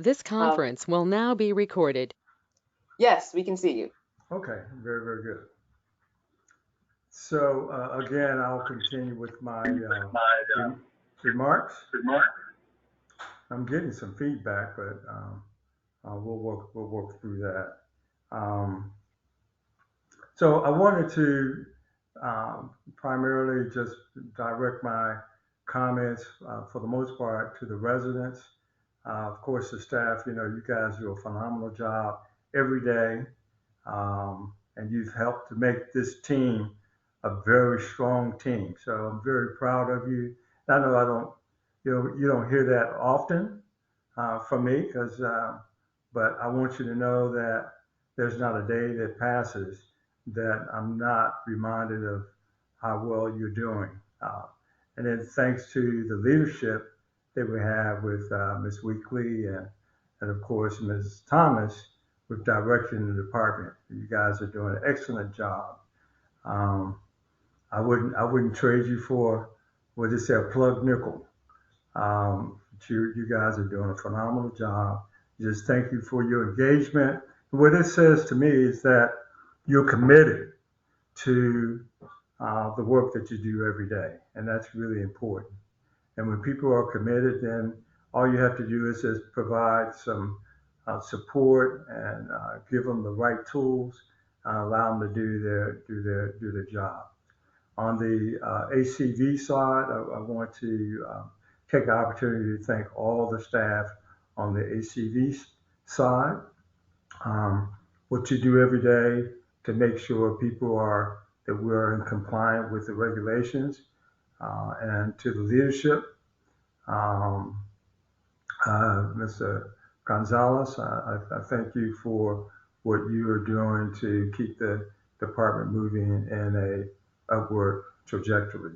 This Um, conference will now be recorded. yes, we can see you. Okay, very, very good. So again, I'll continue with my rem- remarks. I'm getting some feedback, but we'll work through that. Um, so I wanted to primarily just direct my comments for the most part to the residents. Of course, the staff. You guys do a phenomenal job every day. And you've helped to make this team a very strong team. So I'm very proud of you. I know you don't hear that often from me, but I want you to know that there's not a day that passes that I'm not reminded of how well you're doing. Uh, and then thanks to the leadership that we have with Ms. Weekly and of course Ms. Thomas with directing the department. You guys are doing an excellent job. Um, I wouldn't trade you for what they say a plug nickel. You guys are doing a phenomenal job. Just thank you for your engagement. What it says to me is that you're committed to the work that you do every day, and that's really important. And when people are committed, then all you have to do is just provide some support and give them the right tools, allow them to do their job. On the ACV side, I want to take the opportunity to thank all the staff on the ACV side. Um, what you do every day to make sure people are that we're in compliance with the regulations, and to the leadership, um, Mr. Gonzalez, I thank you for what you are doing to keep the department moving in a upward trajectory.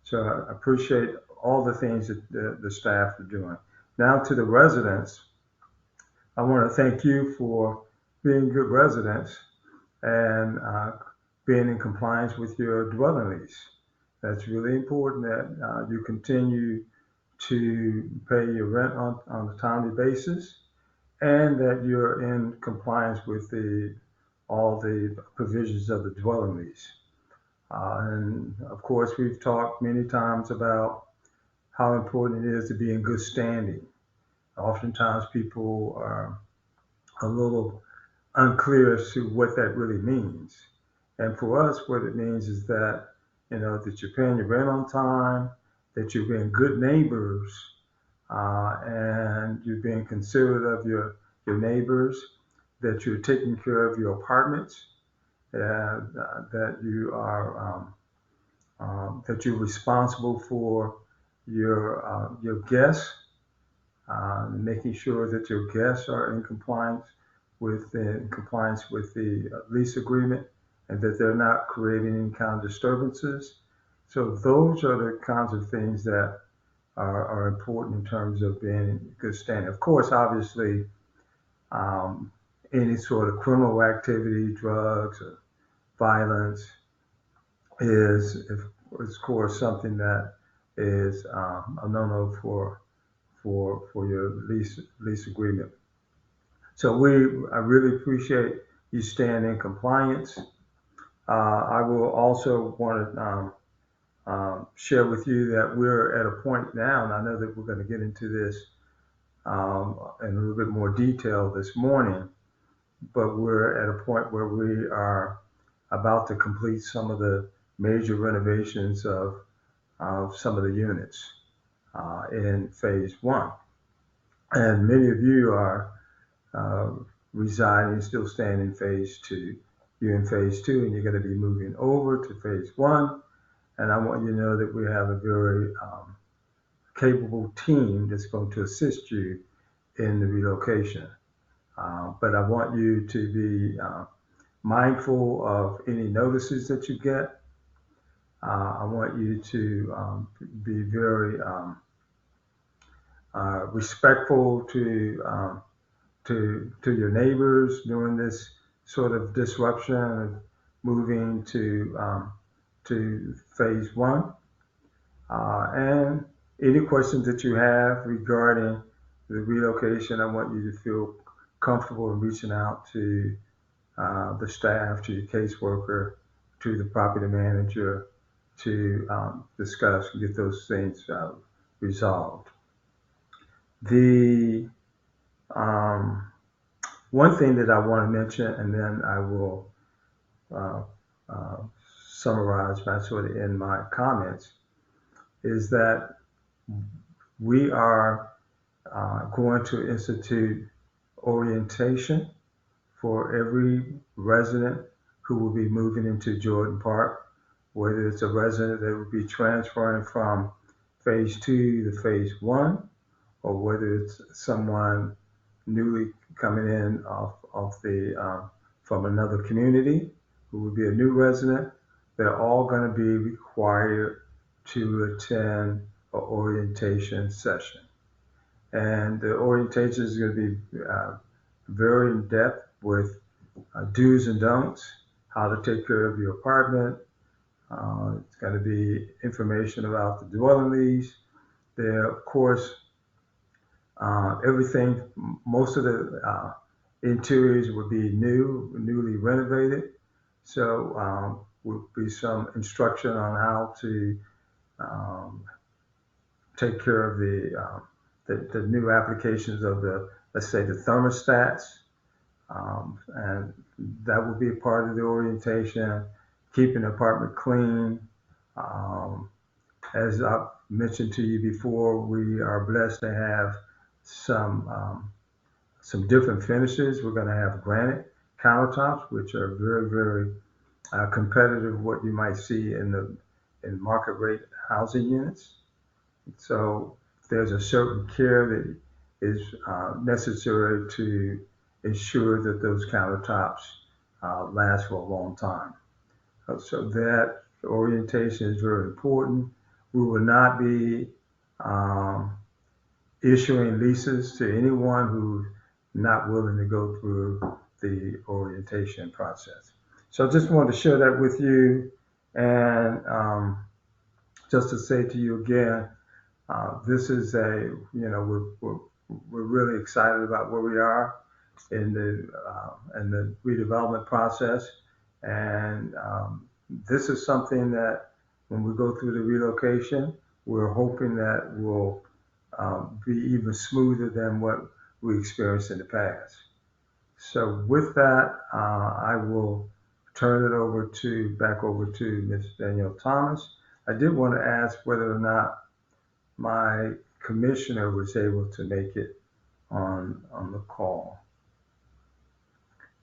So I appreciate all the things that the staff are doing. Now to the residents, I want to thank you for being good residents and being in compliance with your dwelling lease. That's really important that you continue to pay your rent on a timely basis and that you're in compliance with all the provisions of the dwelling lease. And of course, we've talked many times about how important it is to be in good standing. Oftentimes, people are a little unclear as to what that really means. And for us, what it means is that that you're paying your rent on time, that you're being good neighbors, and you're being considerate of your neighbors, that you're taking care of your apartments, that that you're responsible for your guests, making sure that your guests are in compliance with the lease agreement, and that they're not creating any kind of disturbances. So those are the kinds of things that are important in terms of being in good standing. Of course, obviously, um, any sort of criminal activity, drugs, or violence is of course something that is a no-no for your lease agreement. So I really appreciate you staying in compliance. I will also want to share with you that we're at a point now, and I know that we're going to get into this in a little bit more detail this morning, but we're at a point where we are about to complete some of the major renovations of some of the units in phase one. And many of you are uh, residing, still staying in phase two. You're in phase two and you're going to be moving over to phase one. And I want you to know that we have a very capable team that's going to assist you in the relocation. But I want you to be mindful of any notices that you get. I want you to be very respectful to your neighbors during this sort of disruption of moving to phase one. And any questions that you have regarding the relocation, I want you to feel comfortable in reaching out to the staff, to your caseworker, to the property manager to discuss and get those things resolved. The one thing that I want to mention, and then I will uh, uh, summarize my sort of in my comments, is that we are going to institute orientation for every resident who will be moving into Jordan Park, whether it's a resident that will be transferring from phase 2 to phase 1, or whether it's someone newly coming in off the from another community who would be a new resident. They're all going to be required to attend an orientation session, and the orientation is going to be very in depth with do's and don'ts, how to take care of your apartment. It's going to be information about the dwelling lease. There, of course, everything, most of the interiors would be newly renovated. So will be some instruction on how to um, take care of the new applications of the, let's say, the thermostats. And that will be a part of the orientation, keeping the apartment clean. Um, as I mentioned to you before, we are blessed to have some different finishes. We're going to have granite countertops, which are very, very competitive what you might see in market rate housing units. So there's a certain care that is necessary to ensure that those countertops last for a long time. So that orientation is very important. We will not be um, issuing leases to anyone who's not willing to go through the orientation process. So I just wanted to share that with you, and just to say to you again, this is we're really excited about where we are in the redevelopment process, and this is something that when we go through the relocation, we're hoping that will be even smoother than what we experienced in the past. So with that, I will turn it back over to Ms. Danielle Thomas. I did want to ask whether or not my commissioner was able to make it on the call.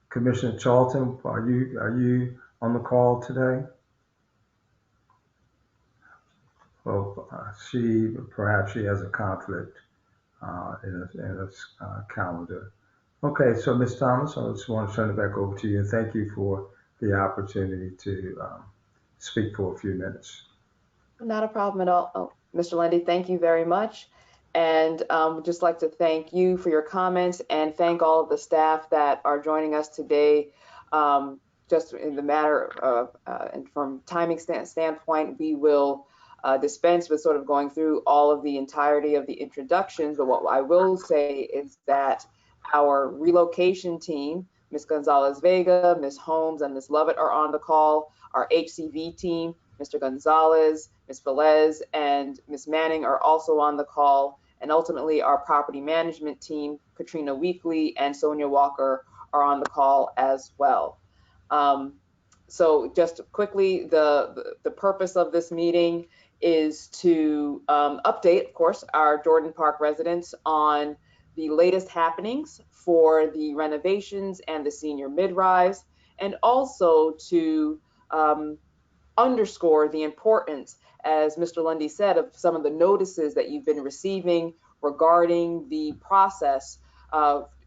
Commissioner Charlton, are you on the call today? Well, perhaps she has a conflict in a calendar. Okay, so Ms. Thomas, I just want to turn it back over to you, and thank you for the opportunity to speak for a few minutes. Not a problem at all. Oh, Mr. Lundy, thank you very much. And would just like to thank you for your comments and thank all of the staff that are joining us today. Just in the matter of, and from timing standpoint, we will dispense with sort of going through all of the entirety of the introductions. But what I will say is that our relocation team, Ms. Gonzalez Vega, Ms. Holmes, and Ms. Lovett are on the call. Our HCV team, Mr. Gonzalez, Ms. Velez, and Ms. Manning are also on the call. And ultimately, our property management team, Katrina Weekly and Sonia Walker, are on the call as well. So just quickly, the purpose of this meeting is to update, of course, our Jordan Park residents on the latest happenings for the renovations and the senior mid-rise, and also to underscore the importance, as Mr. Lundy said, of some of the notices that you've been receiving regarding the process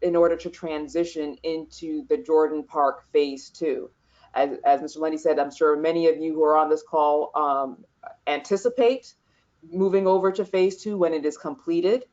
in order to transition into the Jordan Park Phase 2. As Mr. Lundy said, I'm sure many of you who are on this call anticipate moving over to Phase 2 when it is completed.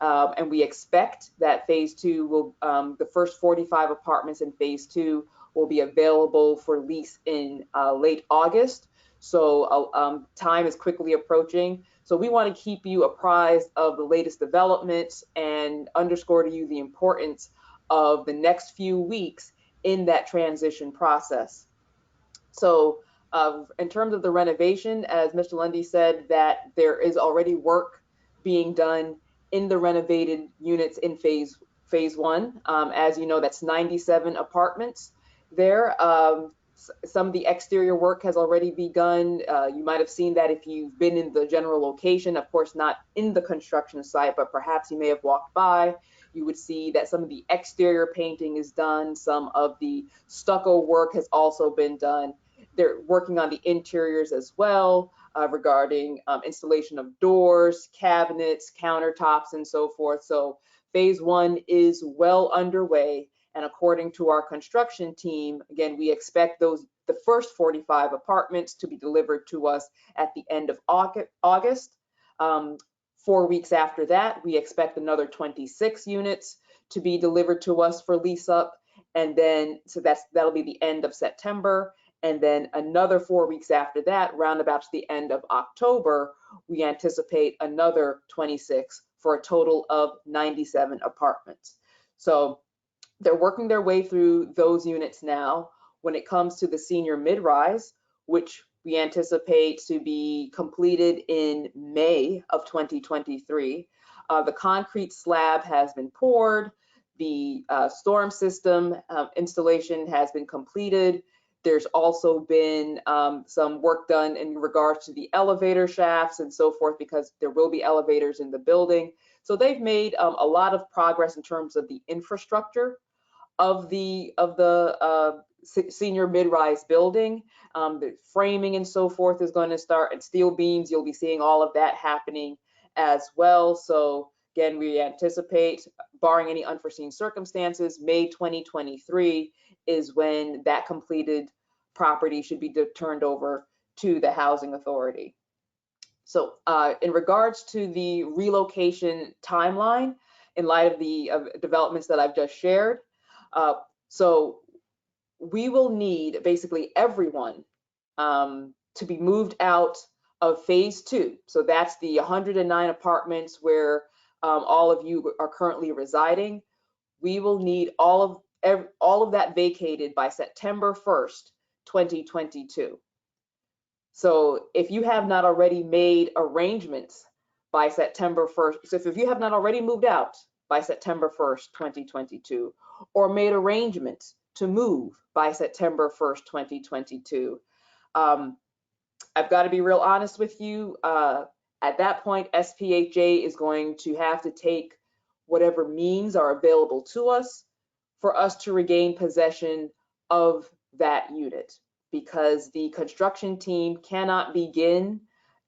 And we expect that Phase 2 will, the first 45 apartments in Phase 2 will be available for lease in late August. So time is quickly approaching. So we want to keep you apprised of the latest developments and underscore to you the importance of the next few weeks in that transition process. So in terms of the renovation, as Mr. Lundy said, that there is already work being done in the renovated units in phase one. As you know, that's 97 apartments there. Some of the exterior work has already begun. You might have seen that if you've been in the general location, of course, not in the construction site, but perhaps you may have walked by. You would see that some of the exterior painting is done. Some of the stucco work has also been done. They're working on the interiors as well, regarding installation of doors, cabinets, countertops, and so forth. So phase one is well underway. And according to our construction team, again, we expect the first 45 apartments to be delivered to us at the end of August. 4 weeks after that, we expect another 26 units to be delivered to us for lease up. And then, so that'll be the end of September. And then another 4 weeks after that, roundabout to the end of October, we anticipate another 26 for a total of 97 apartments. So they're working their way through those units now. When it comes to the senior mid-rise, which we anticipate to be completed in May of 2023, the concrete slab has been poured, the storm system installation has been completed. There's also been some work done in regards to the elevator shafts and so forth, because there will be elevators in the building. So they've made a lot of progress in terms of the infrastructure of the senior mid-rise building. The framing and so forth is going to start, and steel beams, you'll be seeing all of that happening as well. So again, we anticipate, barring any unforeseen circumstances, May 2023 is when that completed property should be turned over to the housing authority. So in regards to the relocation timeline, in light of the developments that I've just shared, so we will need basically everyone to be moved out of phase two. So that's the 109 apartments where all of you are currently residing. We will need all of that vacated by September 1st, 2022. So if you have not already made arrangements by September 1st, so if you have not already moved out by September 1st, 2022, or made arrangements to move by September 1st, 2022, I've got to be real honest with you. At that point, SPHA is going to have to take whatever means are available to us for us to regain possession of that unit, because the construction team cannot begin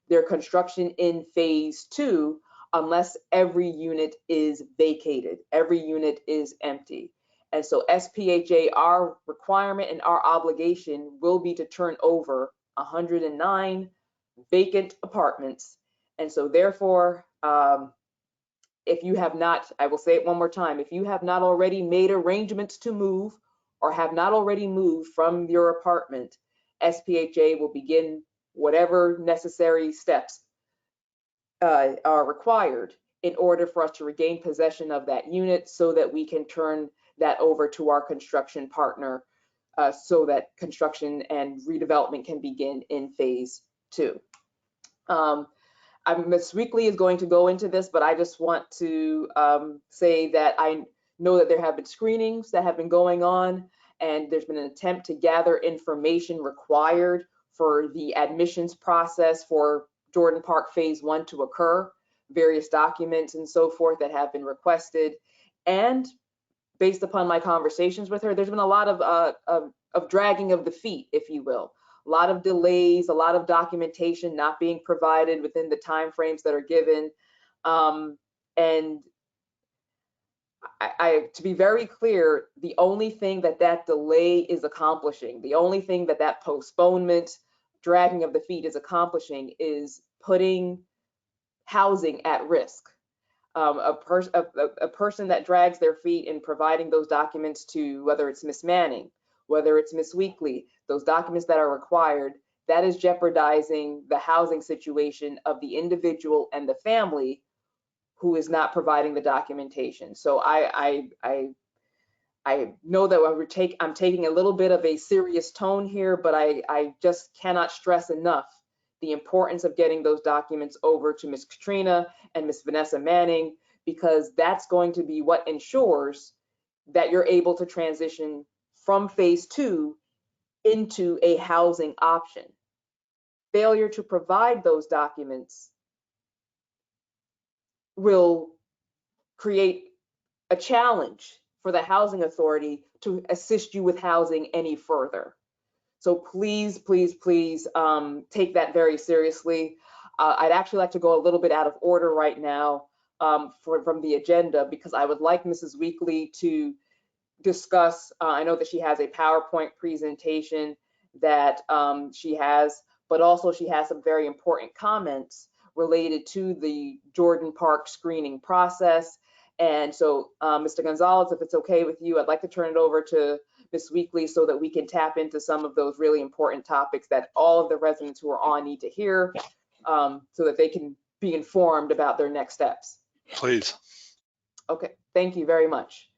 their construction in phase two unless every unit is vacated, every unit is empty. And so SPHA, our requirement and our obligation will be to turn over 109 vacant apartments. And so therefore, if you have not, I will say it one more time, if you have not already made arrangements to move or have not already moved from your apartment, SPHA will begin whatever necessary steps are required in order for us to regain possession of that unit, so that we can turn that over to our construction partner, so that construction and redevelopment can begin in phase two. Ms. Weekly is going to go into this, but I just want to say that I know that there have been screenings that have been going on, and there's been an attempt to gather information required for the admissions process for Jordan Park Phase 1 to occur, various documents and so forth that have been requested. And based upon my conversations with her, there's been a lot of dragging of the feet, if you will. A lot of delays, a lot of documentation not being provided within the timeframes that are given. And to be very clear, the only thing that delay is accomplishing, the only thing that postponement, dragging of the feet is accomplishing, is putting housing at risk. A person that drags their feet in providing those documents to, whether it's Miss Manning, whether it's Miss Weekly, those documents that are required, that is jeopardizing the housing situation of the individual and the family who is not providing the documentation. So I know that I'm taking a little bit of a serious tone here, but I just cannot stress enough the importance of getting those documents over to Ms. Katrina and Ms. Vanessa Manning, because that's going to be what ensures that you're able to transition from phase 2 into a housing option. Failure to provide those documents will create a challenge for the housing authority to assist you with housing any further. So please, please, please take that very seriously. I'd actually like to go a little bit out of order right now from the agenda, because I would like Mrs. Weekly to discuss, I know that she has a PowerPoint presentation that she has, but also she has some very important comments related to the Jordan Park screening process. And so, Mr. Gonzalez, if it's okay with you, I'd like to turn it over to Ms. Weekly so that we can tap into some of those really important topics that all of the residents who are on need to hear, so that they can be informed about their next steps. Please. Okay, thank you very much.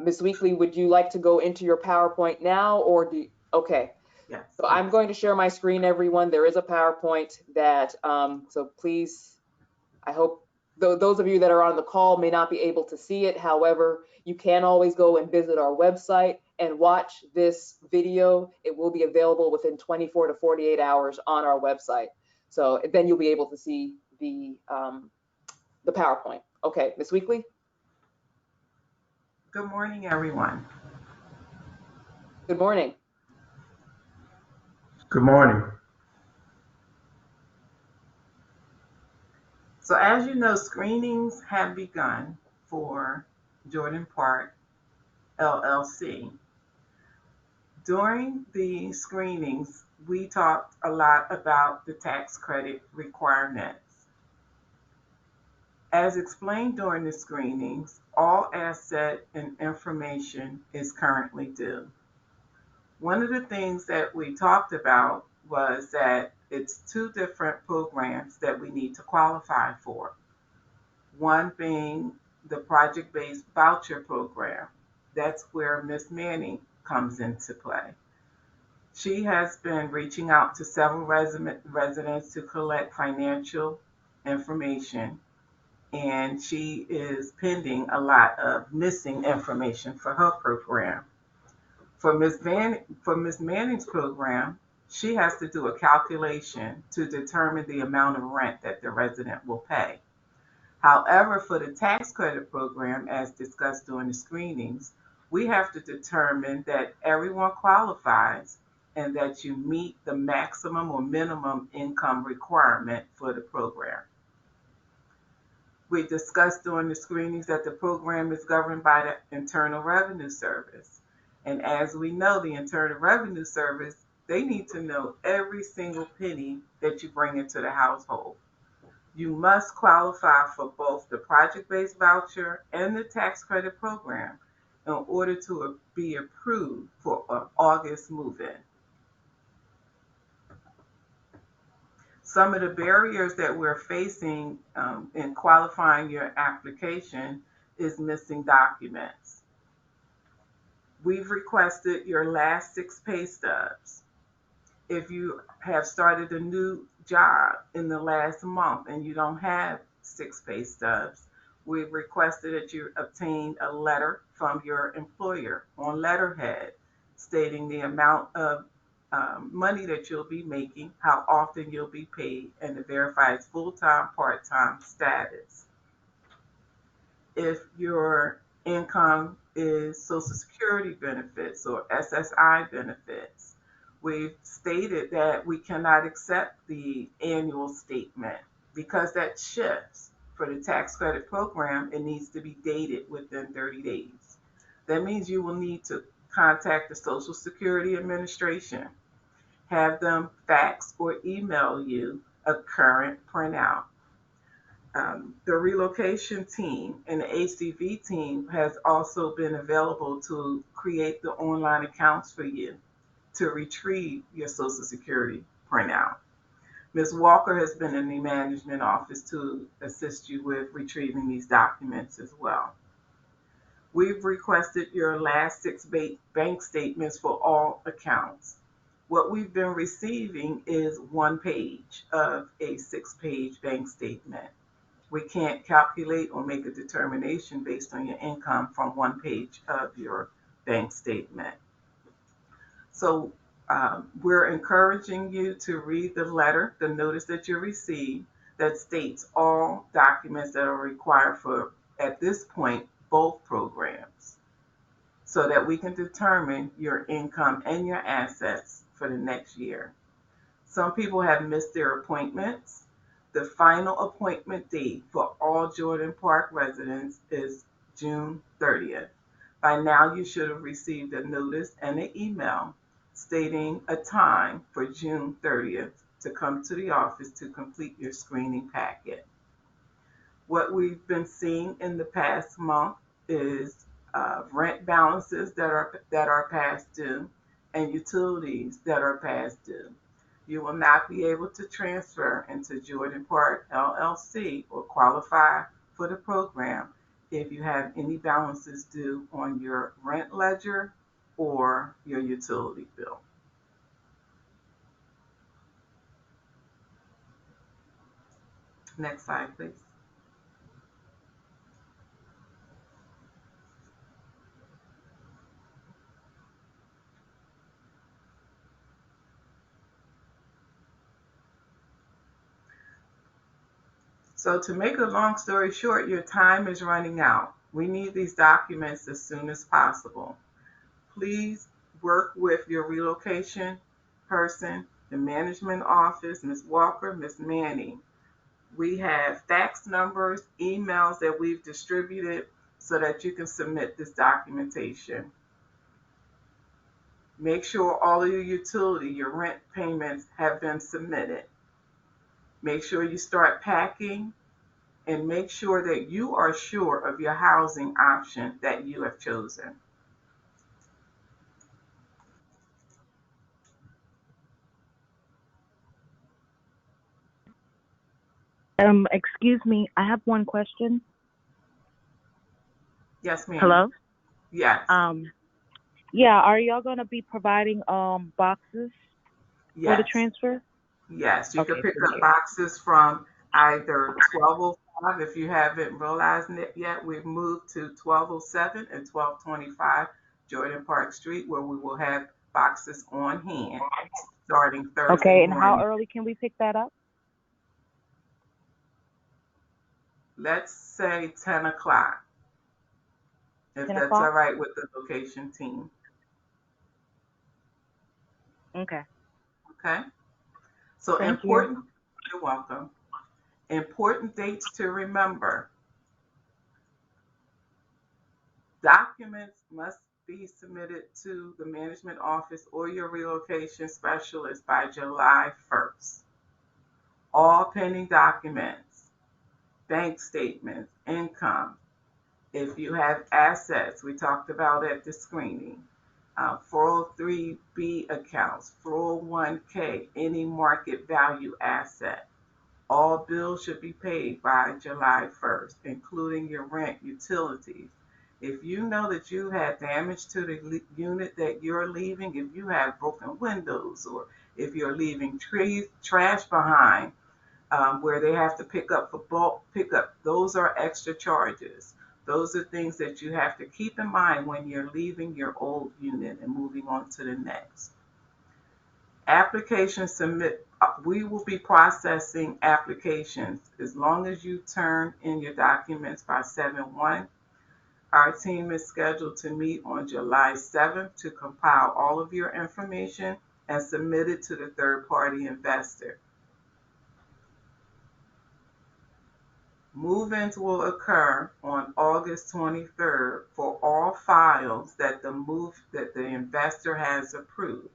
Ms. Weekly, would you like to go into your PowerPoint now, or okay. Yes. So I'm going to share my screen, everyone. There is a PowerPoint that, so please, I hope those of you that are on the call may not be able to see it. However, you can always go and visit our website and watch this video. It will be available within 24 to 48 hours on our website. So then you'll be able to see the PowerPoint. Okay, Ms. Weekly? Good morning, everyone. Good morning. Good morning. So as you know, screenings have begun for Jordan Park LLC. During the screenings, we talked a lot about the tax credit requirements. As explained during the screenings, all asset and information is currently due. One of the things that we talked about was that it's 2 different programs that we need to qualify for. One being the project-based voucher program. That's where Ms. Manning comes into play. She has been reaching out to several residents to collect financial information, and she is pending a lot of missing information for her program. For Ms. Manning's program, she has to do a calculation to determine the amount of rent that the resident will pay. However, for the tax credit program, as discussed during the screenings, we have to determine that everyone qualifies and that you meet the maximum or minimum income requirement for the program. We discussed during the screenings that the program is governed by the Internal Revenue Service. And as we know, the Internal Revenue Service, they need to know every single penny that you bring into the household. You must qualify for both the project-based voucher and the tax credit program in order to be approved for an August move-in. Some of the barriers that we're facing in qualifying your application is missing documents. We've requested your last 6 pay stubs. If you have started a new job in the last month and you don't have 6 pay stubs, we've requested that you obtain a letter from your employer on letterhead stating the amount of money that you'll be making, how often you'll be paid, and to verify its full-time, part-time status. If your income is Social Security benefits or SSI benefits, we've stated that we cannot accept the annual statement because that shifts. For the tax credit program, it needs to be dated within 30 days. That means you will need to contact the Social Security Administration, have them fax or email you a current printout. The relocation team and the ACV team has also been available to create the online accounts for you to retrieve your Social Security printout. Ms. Walker has been in the management office to assist you with retrieving these documents as well. We've requested your last 6 bank statements for all accounts. What we've been receiving is 1 page of a 6-page bank statement. We can't calculate or make a determination based on your income from 1 page of your bank statement. So we're encouraging you to read the letter, the notice that you received that states all documents that are required for, at this point, both programs, so that we can determine your income and your assets for the next year. Some people have missed their appointments. The final appointment date for all Jordan Park residents is June 30th. By now, you should have received a notice and an email stating a time for June 30th to come to the office to complete your screening packet. What we've been seeing in the past month is rent balances that are past due and utilities that are past due. You will not be able to transfer into Jordan Park LLC or qualify for the program if you have any balances due on your rent ledger or your utility bill. Next slide, please. So to make a long story short, your time is running out. We need these documents as soon as possible. Please work with your relocation person, the management office, Ms. Walker, Ms. Manning. We have fax numbers, emails that we've distributed so that you can submit this documentation. Make sure all of your utility, your rent payments have been submitted. Make sure you start packing and make sure that you are sure of your housing option that you have chosen. Excuse me, I have one question. Yes, ma'am. Hello? Yes. Yeah, are y'all gonna be providing boxes for the Yes. transfer? Yes. You Okay, can pick thank up you. boxes from either 1205. If you haven't realized it yet, we've moved to 1207 and 1225 Jordan Park Street, where we will have boxes on hand starting Thursday Okay, and how morning. early can we pick that up? Let's say 10 o'clock, if 10 that's all o'clock? right with the location team. Okay, Okay? So thank you. you're welcome. Important dates to remember. Documents must be submitted to the management office or your relocation specialist by July 1st. All pending documents, bank statements, income. If you have assets, we talked about at the screening, 403B accounts, 401k, any market value asset. All bills should be paid by July 1st, including your rent, utilities. If you know that you had damage to the unit that you're leaving, if you have broken windows, or if you're leaving trash behind where they have to pick up for bulk pickup, those are extra charges. Those are things that you have to keep in mind when you're leaving your old unit and moving on to the next. Application submit. We will be processing applications as long as you turn in your documents by 7/1. Our team is scheduled to meet on July 7th to compile all of your information and submit it to the third-party investor. Move-ins will occur on August 23rd for all files that the investor has approved.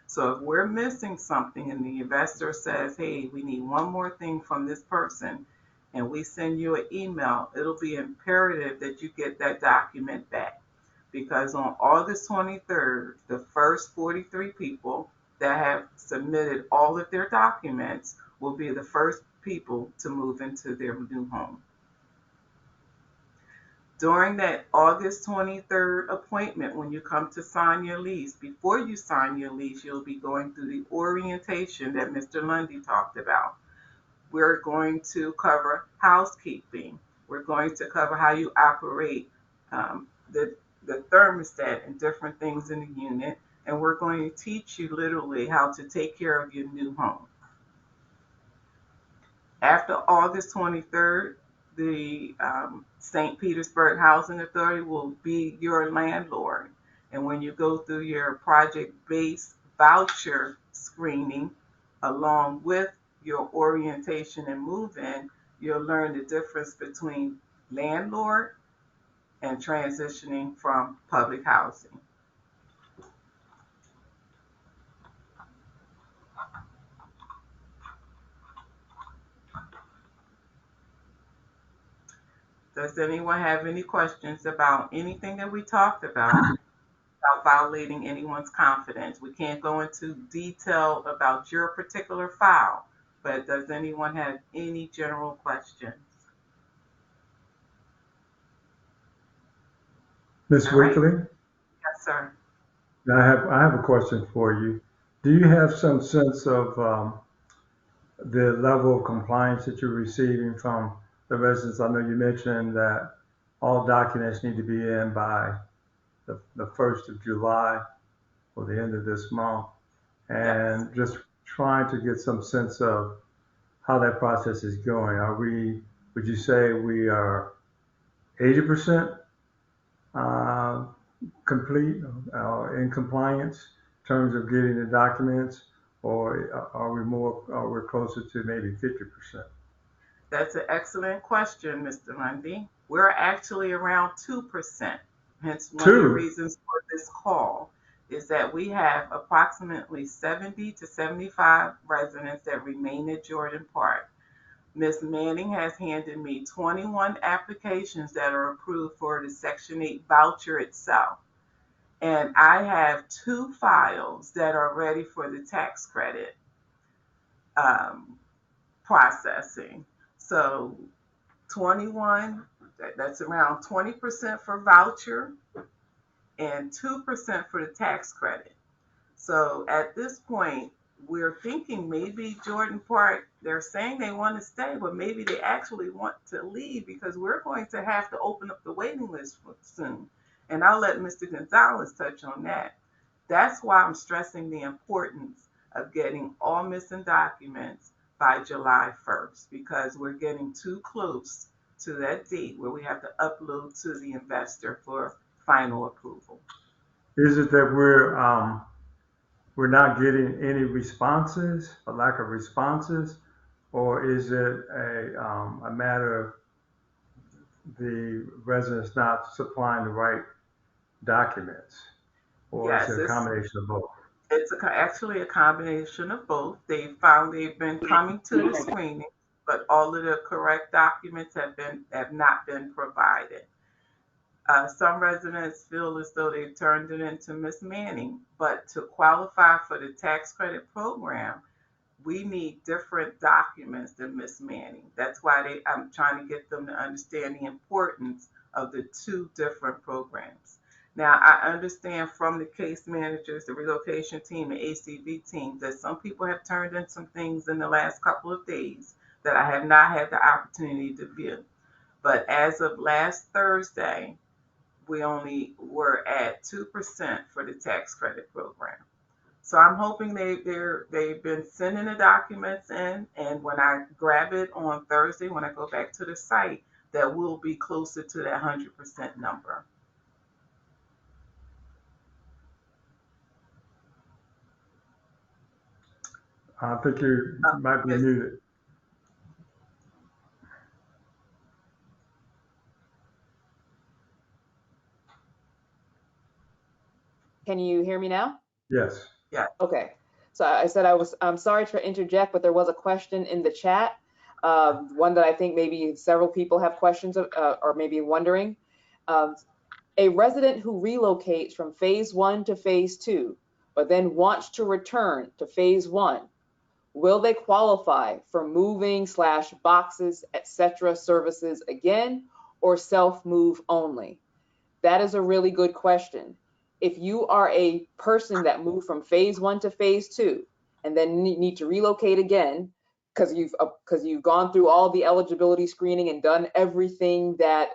So if we're missing something and the investor says, hey, we need one more thing from this person, and we send you an email, it'll be imperative that you get that document back. Because on August 23rd, the first 43 people that have submitted all of their documents will be the first people to move into their new home. During that August 23rd appointment, when you come to sign your lease, before you sign your lease, you'll be going through the orientation that Mr. Lundy talked about. We're going to cover housekeeping. We're going to cover how you operate the thermostat and different things in the unit. And we're going to teach you literally how to take care of your new home. After August 23rd, the St. Petersburg Housing Authority will be your landlord. And when you go through your project-based voucher screening, along with your orientation and move-in, you'll learn the difference between landlord and transitioning from public housing. Does anyone have any questions about anything that we talked about without violating anyone's confidence? We can't go into detail about your particular file, but does anyone have any general questions? Ms. All right. Weekly, Yes, sir. I have a question for you. Do you have some sense of the level of compliance that you're receiving from the residents? I know you mentioned that all documents need to be in by the 1st of July or the end of this month, and Yes. just trying to get some sense of how that process is going. Would you say we are 80% complete in compliance in terms of getting the documents, or we're closer to maybe 50%? That's an excellent question, Mr. Lundy. We're actually around 2%. Hence, one of the reasons for this call is that we have approximately 70 to 75 residents that remain at Jordan Park. Ms. Manning has handed me 21 applications that are approved for the Section 8 voucher itself. And I have 2 files that are ready for the tax credit processing. So 21, that's around 20% for voucher and 2% for the tax credit. So at this point, we're thinking maybe Jordan Park, they're saying they want to stay, but maybe they actually want to leave because we're going to have to open up the waiting list soon. And I'll let Mr. Gonzalez touch on that. That's why I'm stressing the importance of getting all missing documents by July 1st, because we're getting too close to that date where we have to upload to the investor for final approval. Is it that we're not getting any responses, a lack of responses, or is it a matter of the residents not supplying the right documents, or Yes, is it a combination of both? It's actually a combination of both. They found they've been coming to the screening, but all of the correct documents have not been provided. Some residents feel as though they've turned it into Miss Manning, but to qualify for the tax credit program, we need different documents than Miss Manning. That's why I'm trying to get them to understand the importance of the 2 different programs. Now, I understand from the case managers, the relocation team, the ACV team, that some people have turned in some things in the last couple of days that I have not had the opportunity to view. But as of last Thursday, we only were at 2% for the tax credit program. So I'm hoping they've been sending the documents in, and when I grab it on Thursday, when I go back to the site, that we'll be closer to that 100% number. I think you might be muted. Can you hear me now? Yes. Yeah. Okay. So I said I'm sorry to interject, but there was a question in the chat, one that I think maybe several people have questions of, or maybe wondering. A resident who relocates from phase 1 to phase 2, but then wants to return to phase one, will they qualify for moving / boxes, etc. services again, or self-move only? That is a really good question. If you are a person that moved from phase one to phase two and then need to relocate again because you've gone through all the eligibility screening and done everything that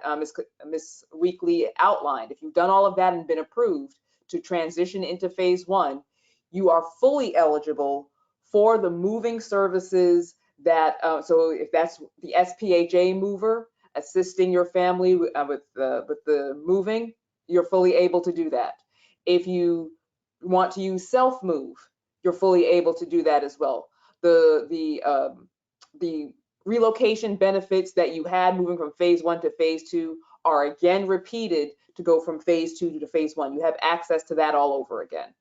Ms. Weekly outlined, if you've done all of that and been approved to transition into phase one, you are fully eligible for the moving services that, so if that's the SPHA mover, assisting your family with the moving, you're fully able to do that. If you want to use self-move, you're fully able to do that as well. The relocation benefits that you had moving from phase one to phase two are again repeated to go from phase two to phase one. You have access to that all over again.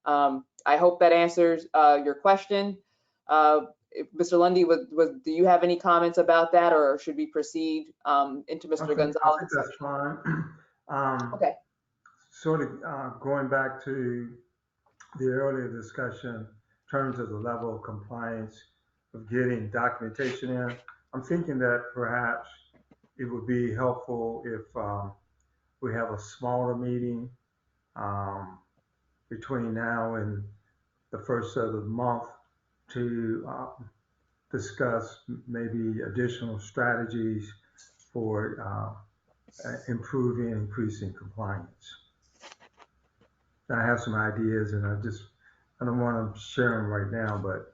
I hope that answers your question. Mr. Lundy, do you have any comments about that, or should we proceed into Mr. Gonzalez? I think that's fine. Okay. Sort of going back to the earlier discussion in terms of the level of compliance of getting documentation in, I'm thinking that perhaps it would be helpful if we have a smaller meeting between now and the first of the month to discuss maybe additional strategies for improving and increasing compliance. I have some ideas, and I don't want to share them right now, but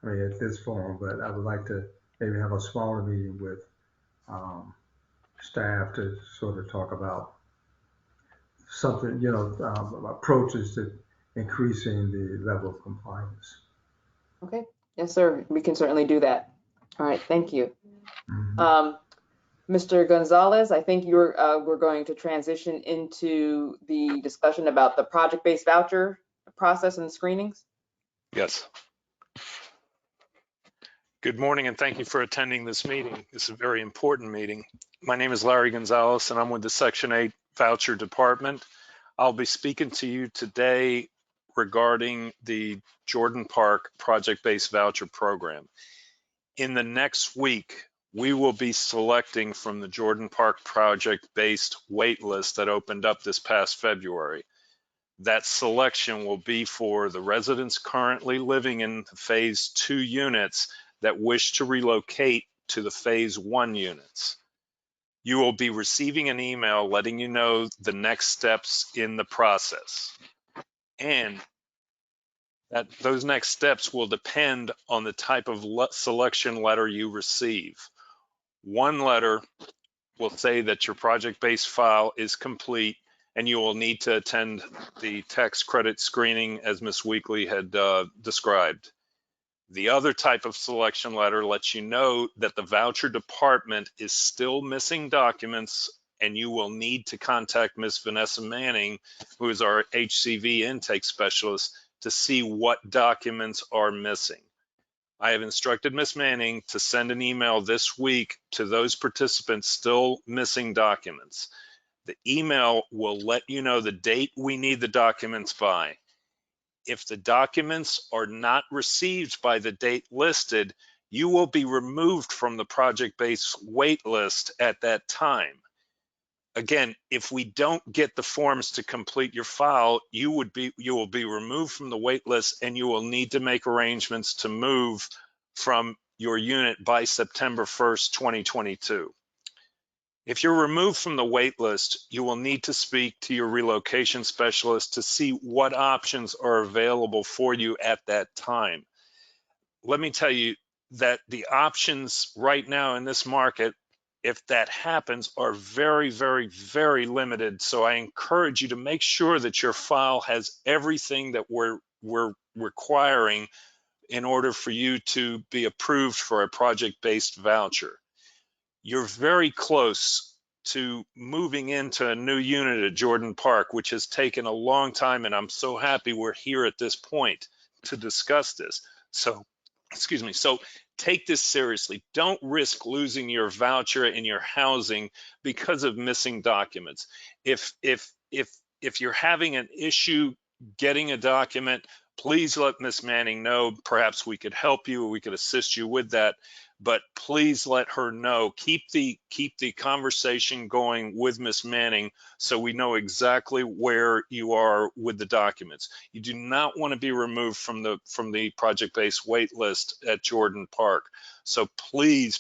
I mean at this forum, but I would like to maybe have a smaller meeting with staff to sort of talk about something, approaches to increasing the level of compliance. Okay. Yes, sir. We can certainly do that. All right. Thank you. Mm-hmm. Mr. Gonzalez, I think we're going to transition into the discussion about the project-based voucher process and screenings. Yes. Good morning, and thank you for attending this meeting. This is a very important meeting. My name is Larry Gonzalez, and I'm with the Section 8 Voucher Department. I'll be speaking to you today regarding the Jordan Park Project-Based Voucher Program. In the next week, we will be selecting from the Jordan Park Project-Based wait list that opened up this past February. That selection will be for the residents currently living in the phase 2 units that wish to relocate to the phase 1 units. You will be receiving an email letting you know the next steps in the process. And that those next steps will depend on the type of selection letter you receive. One letter will say that your project-based file is complete and you will need to attend the tax credit screening as Ms. Weekly had described. The other type of selection letter lets you know that the voucher department is still missing documents and you will need to contact Ms. Vanessa Manning, who is our HCV intake specialist, to see what documents are missing. I have instructed Ms. Manning to send an email this week to those participants still missing documents. The email will let you know the date we need the documents by. If the documents are not received by the date listed, you will be removed from the project-based wait list at that time. Again, if we don't get the forms to complete your file, you will be removed from the wait list and you will need to make arrangements to move from your unit by September 1st, 2022. If you're removed from the wait list, you will need to speak to your relocation specialist to see what options are available for you at that time. Let me tell you that the options right now in this market, if that happens, are very, very, very limited. So I encourage you to make sure that your file has everything that we're requiring in order for you to be approved for a project-based voucher. You're very close to moving into a new unit at Jordan Park, which has taken a long time, and I'm so happy we're here at this point to discuss this. So, excuse me. So take this seriously. Don't risk losing your voucher and your housing because of missing documents. If you're having an issue getting a document, please let Ms. Manning know. Perhaps we could help you, or we could assist you with that. But please let her know. Keep the conversation going with Ms. Manning so we know exactly where you are with the documents. You do not want to be removed from the project-based wait list at Jordan Park. So please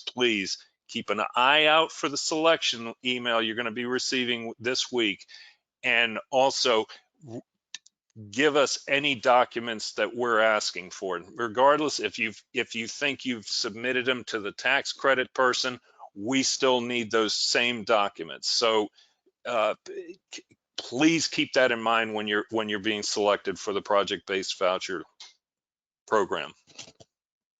keep an eye out for the selection email you're going to be receiving this week, and also give us any documents that we're asking for. Regardless, if you think you've submitted them to the tax credit person, we still need those same documents. So please keep that in mind when you're being selected for the project-based voucher program.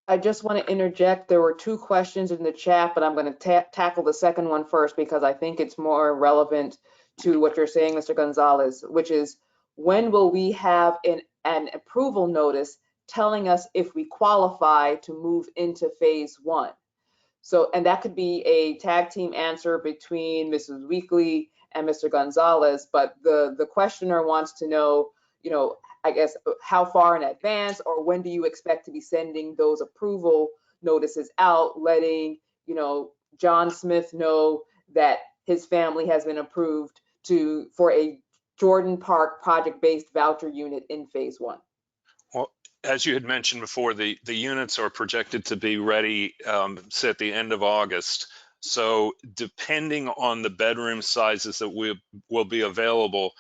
I just want to interject. There were two questions in the chat, but I'm going to tackle the second one first because I think it's more relevant to what you're saying, Mr. Gonzalez, which is when will we have an approval notice telling us if we qualify to move into phase one? So, and that could be a tag team answer between Mrs. Weekly and Mr. Gonzalez, but the questioner wants to know, I guess, how far in advance or when do you expect to be sending those approval notices out, letting, John Smith know that his family has been approved for a Jordan Park project-based voucher unit in phase one. Well, as you had mentioned before, the units are projected to be ready say at the end of August. So depending on the bedroom sizes that will be available,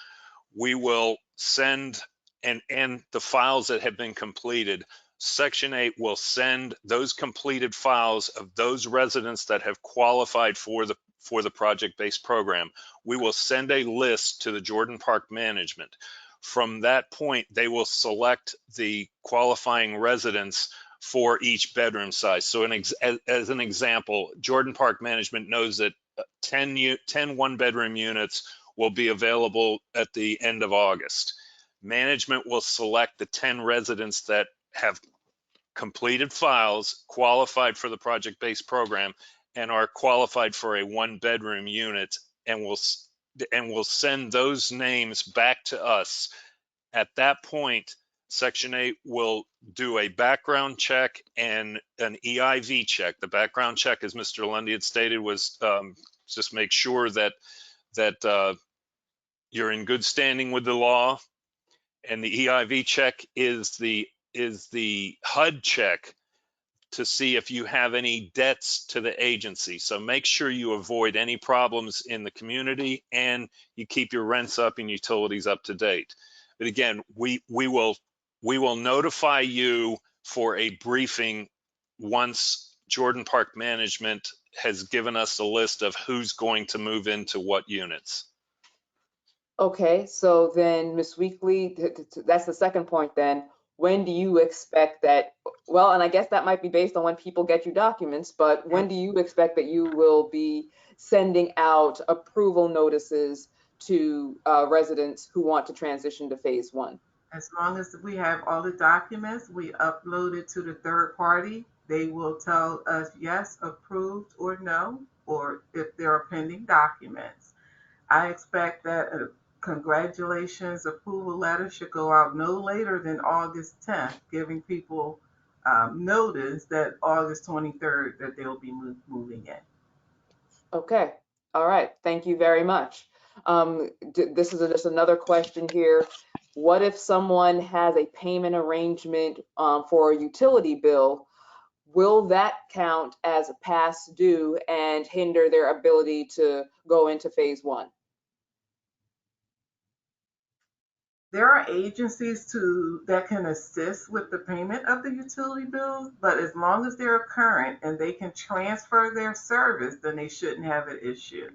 we will send and the files that have been completed. Section 8 will send those completed files of those residents that have qualified for the project-based program. We will send a list to the Jordan Park management. From that point, they will select the qualifying residents for each bedroom size. So as an example, Jordan Park management knows that 10 one-bedroom units will be available at the end of August. Management will select the 10 residents that have completed files, qualified for the project-based program, and are qualified for a one-bedroom unit, and will send those names back to us. At that point, Section 8 will do a background check and an EIV check. The background check, as Mr. Lundy had stated, was just make sure that you're in good standing with the law. And the EIV check is the HUD check to see if you have any debts to the agency. So make sure you avoid any problems in the community and you keep your rents up and utilities up to date. But again, we will notify you for a briefing once Jordan Park management has given us a list of who's going to move into what units. Okay, so then Ms. Weekly, that's the second point then. When do you expect that, well, and I guess that might be based on when people get you documents, but when do you expect that you will be sending out approval notices to residents who want to transition to phase one? As long as we have all the documents, we upload it to the third party. They will tell us yes, approved, or no, or if there are pending documents. I expect that a congratulations approval letter should go out no later than August 10th, giving people notice that August 23rd that they'll be moving in. Okay, all right, thank you very much. This is just another question here. What if someone has a payment arrangement for a utility bill? Will that count as a past due and hinder their ability to go into phase one? There are agencies that can assist with the payment of the utility bills, but as long as they're current and they can transfer their service, then they shouldn't have an issue.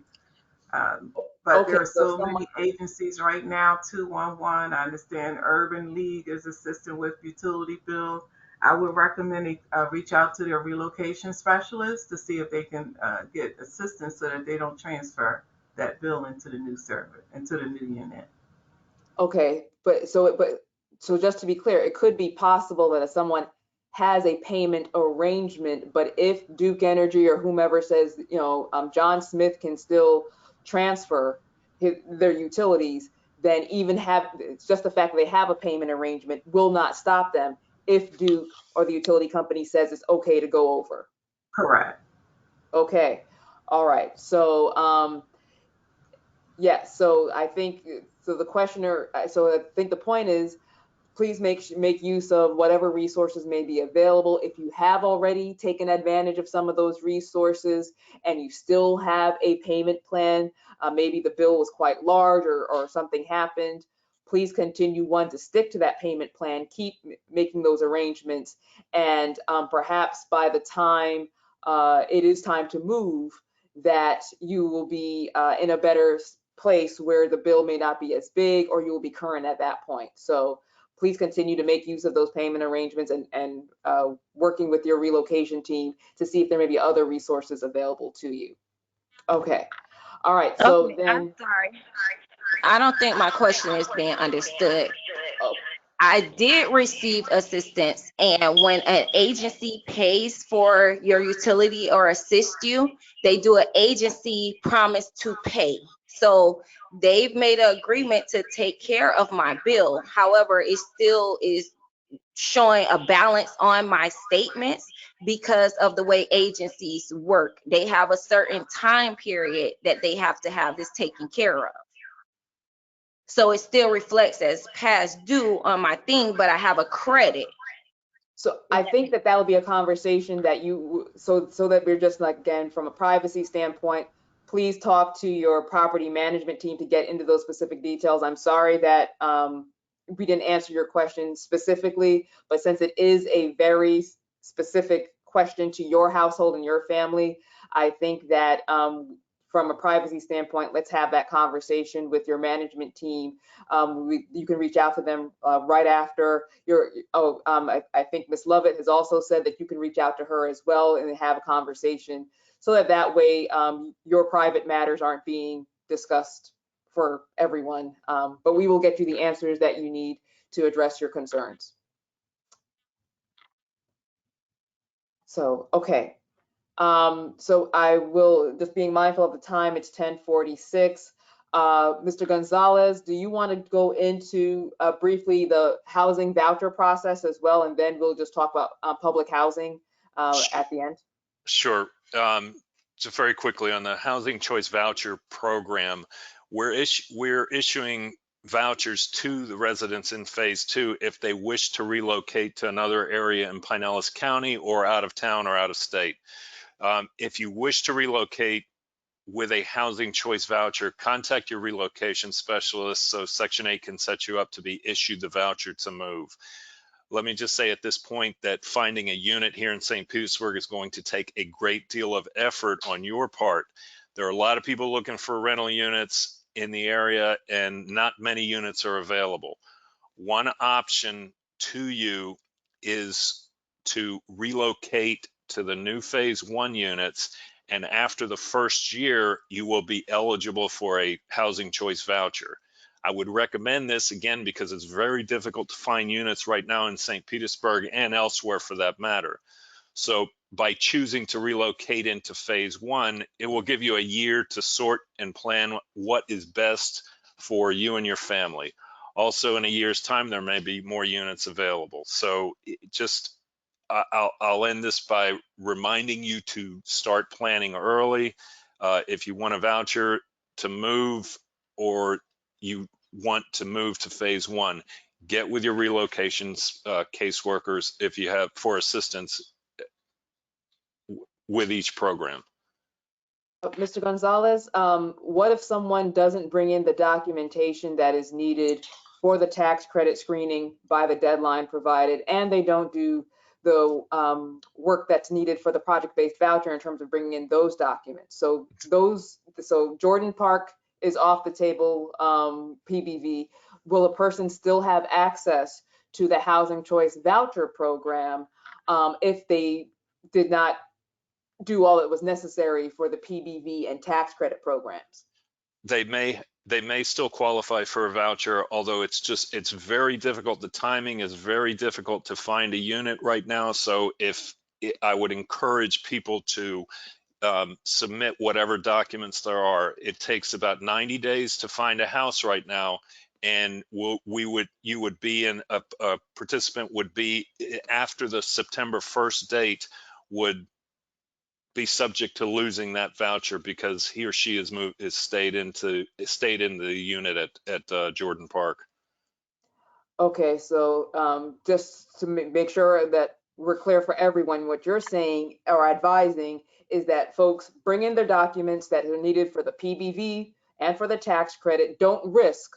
But Okay, there are so many agencies right now, 211, I understand Urban League is assisting with utility bills. I would recommend reach out to their relocation specialist to see if they can get assistance so that they don't transfer that bill into the new server, into the new unit. Okay, so just to be clear, it could be possible that if someone has a payment arrangement, but if Duke Energy or whomever says, John Smith can still transfer their utilities, then even it's just the fact that they have a payment arrangement will not stop them if Duke or the utility company says it's okay to go over. Correct. Okay. All right. So, yes. So I think, so the questioner, so I think the point is, please make use of whatever resources may be available. If you have already taken advantage of some of those resources and you still have a payment plan, maybe the bill was quite large or something happened, please continue to stick to that payment plan, keep making those arrangements, and perhaps by the time it is time to move, that you will be in a better place where the bill may not be as big, or you will be current at that point. So please continue to make use of those payment arrangements and working with your relocation team to see if there may be other resources available to you. Okay. All right. So Okay, I'm then, sorry. I don't think my question is being understood. oh, I did receive assistance, and when an agency pays for your utility or assist you, they do an agency promise to pay. So they've made an agreement to take care of my bill. However, it still is showing a balance on my statements because of the way agencies work. They have a certain time period that they have to have this taken care of. So it still reflects as past due on my thing, but I have a credit. so I think that will be a conversation that so that we're just like, again, from a privacy standpoint, please talk to your property management team to get into those specific details. I'm sorry that we didn't answer your question specifically, but since it is a very specific question to your household and your family, I think that from a privacy standpoint, let's have that conversation with your management team. You can reach out to them right after I think Ms. Lovett has also said that you can reach out to her as well and have a conversation, so that way your private matters aren't being discussed for everyone. But we will get you the answers that you need to address your concerns. So, okay. So I will, just being mindful of the time, it's 10:46. Mr. Gonzalez, do you want to go into briefly the housing voucher process as well, and then we'll just talk about public housing at the end? Sure. So very quickly on the Housing Choice Voucher Program, we're issuing vouchers to the residents in phase 2 if they wish to relocate to another area in Pinellas County or out of town or out of state. If you wish to relocate with a Housing Choice Voucher, contact your relocation specialist so Section 8 can set you up to be issued the voucher to move. Let me just say at this point that finding a unit here in St. Petersburg is going to take a great deal of effort on your part. There are a lot of people looking for rental units in the area, and not many units are available. One option to you is to relocate to the new phase 1 units, and after the first year, you will be eligible for a Housing Choice Voucher. I would recommend this again because it's very difficult to find units right now in St. Petersburg and elsewhere for that matter. So by choosing to relocate into phase 1, it will give you a year to sort and plan what is best for you and your family. Also, in a year's time, there may be more units available. So I'll end this by reminding you to start planning early. If you want a voucher to move, or you want to move to phase 1, get with your relocations caseworkers if you have for assistance with each program. Mr. Gonzalez, what if someone doesn't bring in the documentation that is needed for the tax credit screening by the deadline provided, and they don't do the work that's needed for the project-based voucher in terms of bringing in those documents? So Jordan Park is off the table, PBV. Will a person still have access to the Housing Choice Voucher Program if they did not do all that was necessary for the PBV and tax credit programs? They may still qualify for a voucher, although it's very difficult. The timing is very difficult to find a unit right now. So I would encourage people to submit whatever documents there are. It takes about 90 days to find a house right now. and you would be in a participant would be after the September 1st date would be subject to losing that voucher because he or she is stayed in the unit at Jordan Park. Okay, so just to make sure that we're clear for everyone, what you're saying or advising is that folks bring in their documents that are needed for the PBV and for the tax credit. Don't risk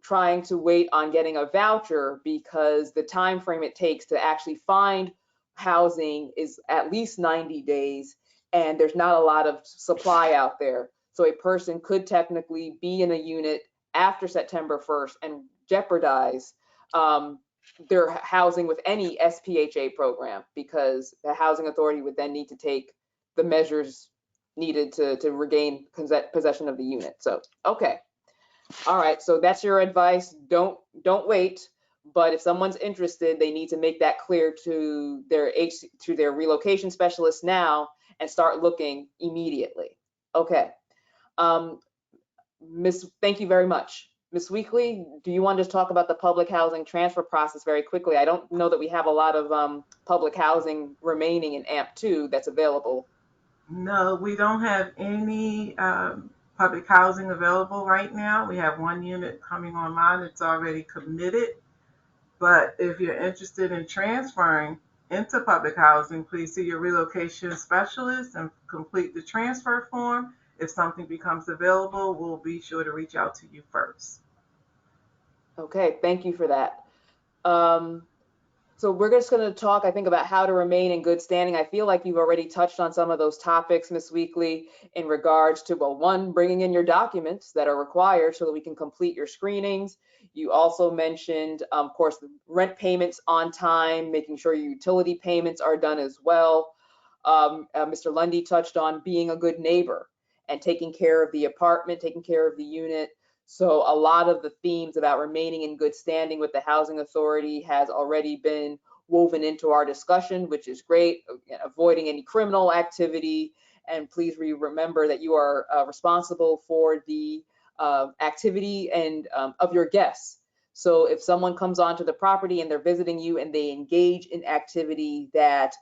trying to wait on getting a voucher because the time frame it takes to actually find housing is at least 90 days, and there's not a lot of supply out there. So a person could technically be in a unit after September 1st and jeopardize their housing with any SPHA program, because the housing authority would then need to take the measures needed to regain possession of the unit. So, okay. All right, so that's your advice. Don't wait. But if someone's interested, they need to make that clear to their relocation specialist now and start looking immediately. Okay. Thank you very much. Ms. Weekly, do you want to talk about the public housing transfer process very quickly? I don't know that we have a lot of public housing remaining in AMP2 that's available. No, we don't have any public housing available right now. We have one unit coming online that's already committed. But if you're interested in transferring into public housing, please see your relocation specialist and complete the transfer form. If something becomes available, we'll be sure to reach out to you first. Okay, thank you for that. So we're just going to talk, I think, about how to remain in good standing. I feel like you've already touched on some of those topics, Ms. Weekly, in regards to, well, one, bringing in your documents that are required so that we can complete your screenings. You also mentioned, of course, the rent payments on time, making sure your utility payments are done as well. Mr. Lundy touched on being a good neighbor and taking care of the apartment, taking care of the unit. So a lot of the themes about remaining in good standing with the housing authority has already been woven into our discussion, which is great. Avoiding any criminal activity. And please remember that you are responsible for the activity and of your guests. So if someone comes onto the property and they're visiting you and they engage in activity that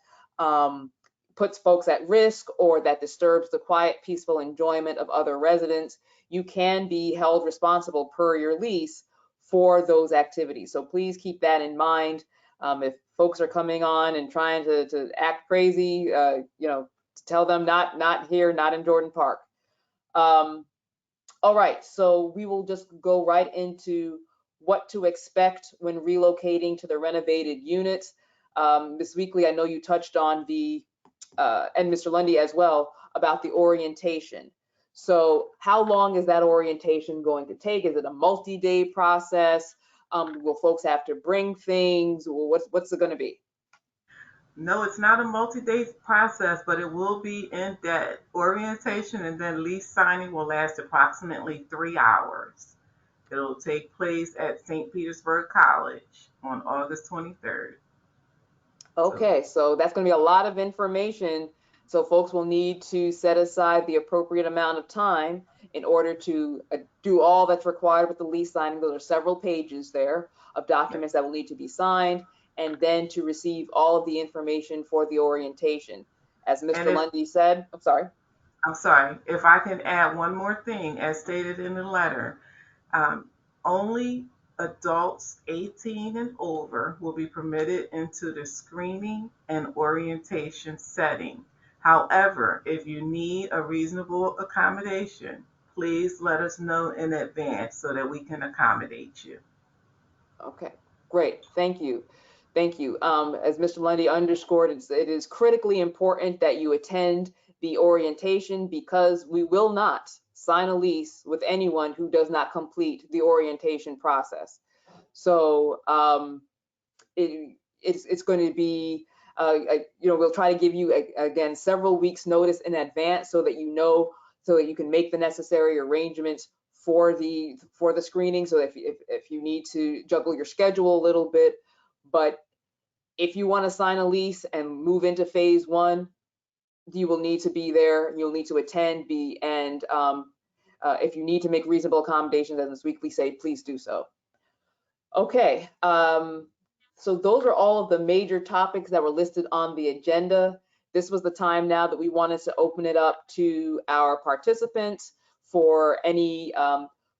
puts folks at risk or that disturbs the quiet, peaceful enjoyment of other residents, you can be held responsible per your lease for those activities. So please keep that in mind. If folks are coming on and trying to act crazy, tell them not here, not in Jordan Park. All right, so we will just go right into what to expect when relocating to the renovated units. Ms. Weekly, I know you touched on the, and Mr. Lundy as well, about the orientation. So how long is that orientation going to take? Is it a multi-day process? Will folks have to bring things? What's it going to be? No, it's not a multi-day process, but it will be in that orientation, and then lease signing will last approximately 3 hours. It'll take place at St. Petersburg College on August 23rd. Okay, so that's going to be a lot of information. So folks will need to set aside the appropriate amount of time in order to do all that's required with the lease signing. There are several pages there of documents that will need to be signed, and then to receive all of the information for the orientation. As Mr. Lundy said, I'm sorry. If I can add one more thing, as stated in the letter, only adults 18 and over will be permitted into the screening and orientation setting. However, if you need a reasonable accommodation, please let us know in advance so that we can accommodate you. Okay, great. Thank you. Thank you. As Mr. Lundy underscored, it is critically important that you attend the orientation, because we will not sign a lease with anyone who does not complete the orientation process. So it's going to be, we'll try to give you, again, several weeks notice in advance so that so that you can make the necessary arrangements for the screening. So if you need to juggle your schedule a little bit, but if you want to sign a lease and move into phase 1, you will need to be there. You'll need to attend, if you need to make reasonable accommodations, as Ms. Weekly say, please do so. Okay, so those are all of the major topics that were listed on the agenda. This was the time now that we wanted to open it up to our participants for any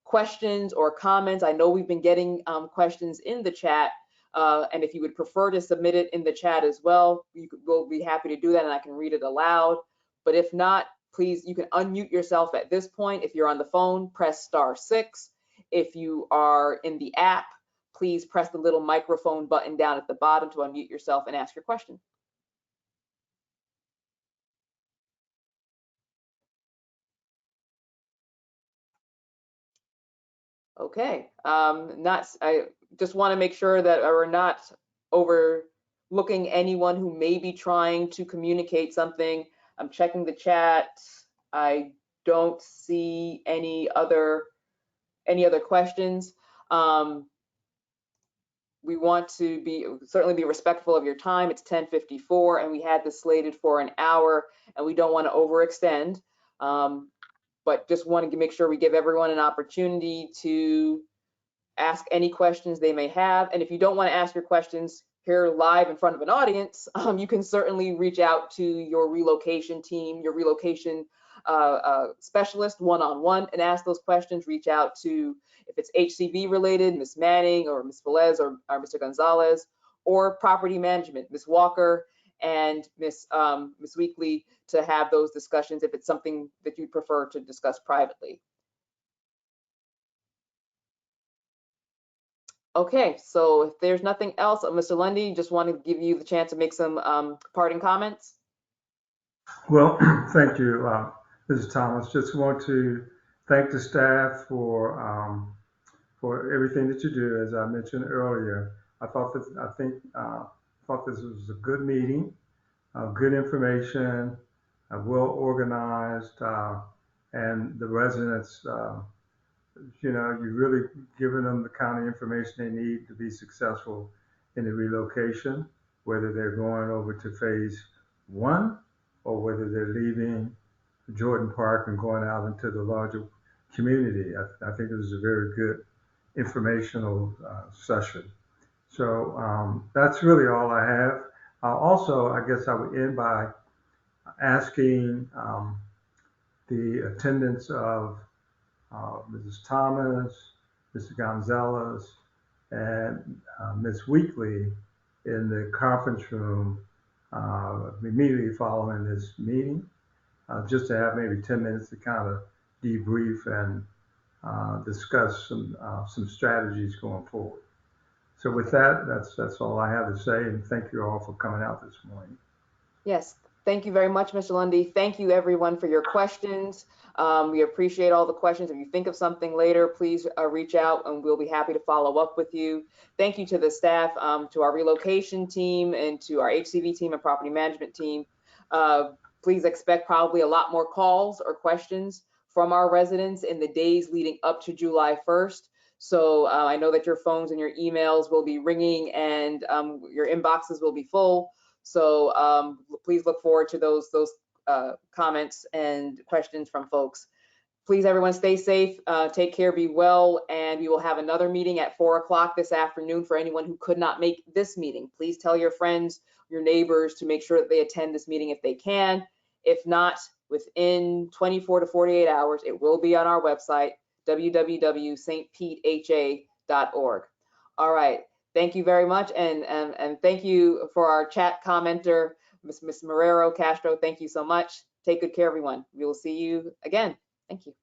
questions or comments. I know we've been getting questions in the chat, and if you would prefer to submit it in the chat as well, we'll be happy to do that and I can read it aloud. But if not, please, you can unmute yourself at this point. If you're on the phone, press *6. If you are in the app, please press the little microphone button down at the bottom to unmute yourself and ask your question. Okay, I just want to make sure that we're not overlooking anyone who may be trying to communicate something. I'm checking the chat. I don't see any other questions. We want to certainly be respectful of your time. It's 10:54 and we had this slated for an hour and we don't want to overextend. But just wanted to make sure we give everyone an opportunity to ask any questions they may have. And if you don't want to ask your questions here live in front of an audience, you can certainly reach out to your relocation team, your relocation specialist one-on-one and ask those questions. Reach out to, if it's HCV related, Ms. Manning or Ms. Velez or Mr. Gonzalez, or property management, Ms. Walker and Ms. Weekly, to have those discussions if it's something that you prefer to discuss privately. Okay, so if there's nothing else, Mr. Lundy, just want to give you the chance to make some parting comments. Well, thank you, Mrs. Thomas. Just want to thank the staff for everything that you do. As I mentioned earlier, I thought this was a good meeting, good information, well organized, and the residents, you really given them the kind of information they need to be successful in the relocation, whether they're going over to phase 1 or whether they're leaving Jordan Park and going out into the larger community. I think it was a very good informational session. So that's really all I have. Also, I guess I would end by asking the attendance of Mrs. Thomas, Mr. Gonzalez, and Ms. Weekly in the conference room immediately following this meeting, just to have maybe 10 minutes to kind of debrief and discuss some strategies going forward. So with that, that's all I have to say, and thank you all for coming out this morning. Yes, thank you very much, Mr. Lundy. Thank you everyone for your questions. We appreciate all the questions. If you think of something later, please reach out and we'll be happy to follow up with you. Thank you to the staff, to our relocation team and to our HCV team and property management team. Please expect probably a lot more calls or questions from our residents in the days leading up to July 1st. So I know that your phones and your emails will be ringing and your inboxes will be full. So please look forward to those comments and questions from folks. Please, everyone, stay safe, take care, be well, and we will have another meeting at 4 o'clock this afternoon for anyone who could not make this meeting. Please tell your friends, your neighbors to make sure that they attend this meeting if they can. If not, within 24 to 48 hours, it will be on our website, www.stpetha.org. All right. Thank you very much, and thank you for our chat commenter, Ms. Marrero Castro. Thank you so much. Take good care, everyone. We will see you again. Thank you.